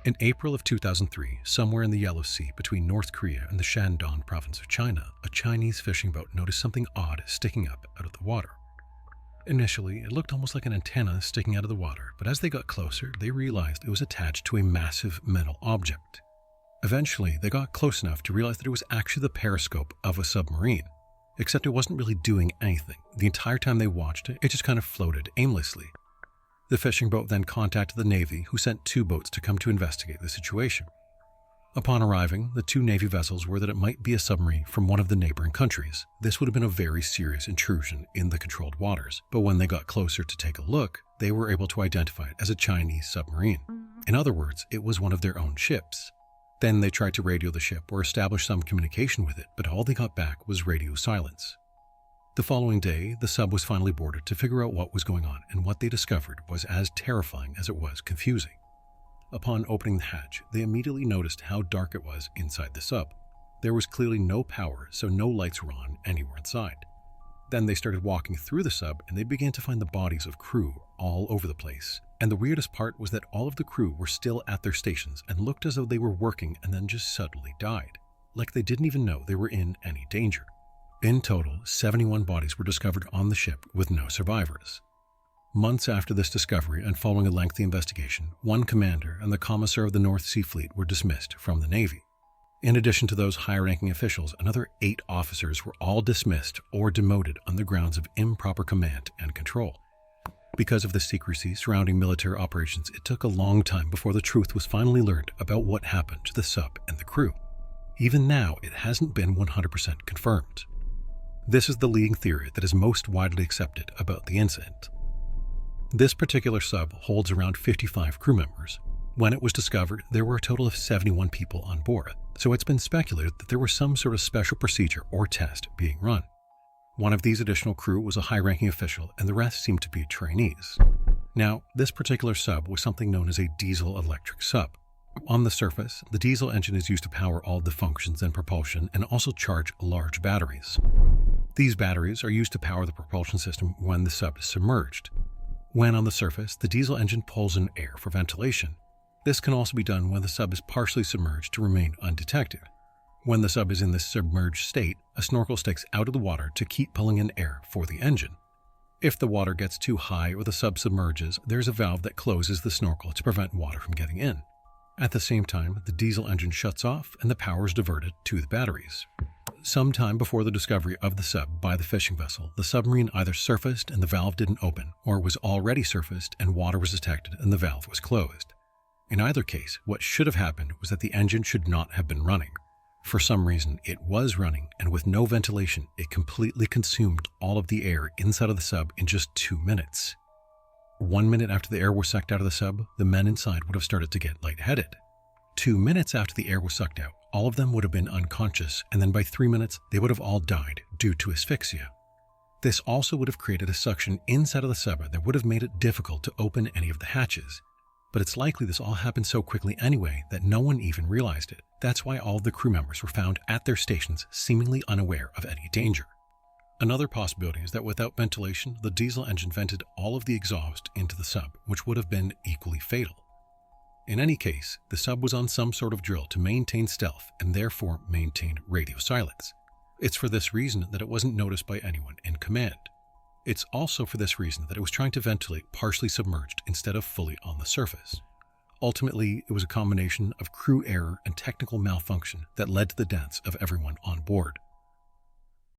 In April of 2003, somewhere in the Yellow Sea between North Korea and the Shandong province of China, a Chinese fishing boat noticed something odd sticking up out of the water. Initially, it looked almost like an antenna sticking out of the water, but as they got closer, they realized it was attached to a massive metal object. Eventually, they got close enough to realize that it was actually the periscope of a submarine, except it wasn't really doing anything. The entire time they watched it, it just kind of floated aimlessly. The fishing boat then contacted the Navy, who sent 2 boats to come to investigate the situation. Upon arriving, the 2 Navy vessels were that it might be a submarine from one of the neighboring countries. This would have been a very serious intrusion in the controlled waters, but when they got closer to take a look, they were able to identify it as a Chinese submarine. In other words, it was one of their own ships. Then they tried to radio the ship or establish some communication with it, but all they got back was radio silence. The following day, the sub was finally boarded to figure out what was going on, and what they discovered was as terrifying as it was confusing. Upon opening the hatch, they immediately noticed how dark it was inside the sub. There was clearly no power, so no lights were on anywhere inside. Then they started walking through the sub, and they began to find the bodies of crew all over the place. And the weirdest part was that all of the crew were still at their stations and looked as though they were working and then just suddenly died, like they didn't even know they were in any danger. In total, 71 bodies were discovered on the ship with no survivors. Months after this discovery and following a lengthy investigation, 1 commander and the commissar of the North Sea Fleet were dismissed from the Navy. In addition to those high-ranking officials, another 8 officers were all dismissed or demoted on the grounds of improper command and control. Because of the secrecy surrounding military operations, it took a long time before the truth was finally learned about what happened to the sub and the crew. Even now, it hasn't been 100% confirmed. This is the leading theory that is most widely accepted about the incident. This particular sub holds around 55 crew members. When it was discovered, there were a total of 71 people on board, so it's been speculated that there was some sort of special procedure or test being run. One of these additional crew was a high-ranking official, and the rest seemed to be trainees. Now, this particular sub was something known as a diesel-electric sub. On the surface, the diesel engine is used to power all the functions and propulsion and also charge large batteries. These batteries are used to power the propulsion system when the sub is submerged. When on the surface, the diesel engine pulls in air for ventilation. This can also be done when the sub is partially submerged to remain undetected. When the sub is in this submerged state, a snorkel sticks out of the water to keep pulling in air for the engine. If the water gets too high or the sub submerges, there's a valve that closes the snorkel to prevent water from getting in. At the same time, the diesel engine shuts off and the power is diverted to the batteries. Sometime before the discovery of the sub by the fishing vessel, the submarine either surfaced and the valve didn't open, or it was already surfaced and water was detected and the valve was closed. In either case, what should have happened was that the engine should not have been running. For some reason, it was running, and with no ventilation, it completely consumed all of the air inside of the sub in just 2 minutes. 1 minute after the air was sucked out of the sub, the men inside would have started to get lightheaded. 2 minutes after the air was sucked out, all of them would have been unconscious, and then by 3 minutes, they would have all died due to asphyxia. This also would have created a suction inside of the sub that would have made it difficult to open any of the hatches. But it's likely this all happened so quickly anyway that no one even realized it. That's why all of the crew members were found at their stations seemingly unaware of any danger. Another possibility is that without ventilation, the diesel engine vented all of the exhaust into the sub, which would have been equally fatal. In any case, the sub was on some sort of drill to maintain stealth and therefore maintain radio silence. It's for this reason that it wasn't noticed by anyone in command. It's also for this reason that it was trying to ventilate partially submerged instead of fully on the surface. Ultimately, it was a combination of crew error and technical malfunction that led to the deaths of everyone on board.